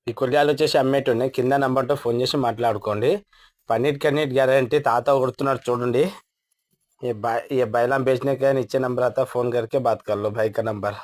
ఈ కుల్యాలు వచ్చేసి అమ్మేటి ఉన్నాయి, కింద నంబర్తో ఫోన్ చేసి మాట్లాడుకోండి. పన్నీట్ గ్యారంటీ తాత కొడుతున్నాడు చూడండి. ये बैलाम बेचने का नीचे नंबर आता, फोन करके बात कर लो भाई का नंबर।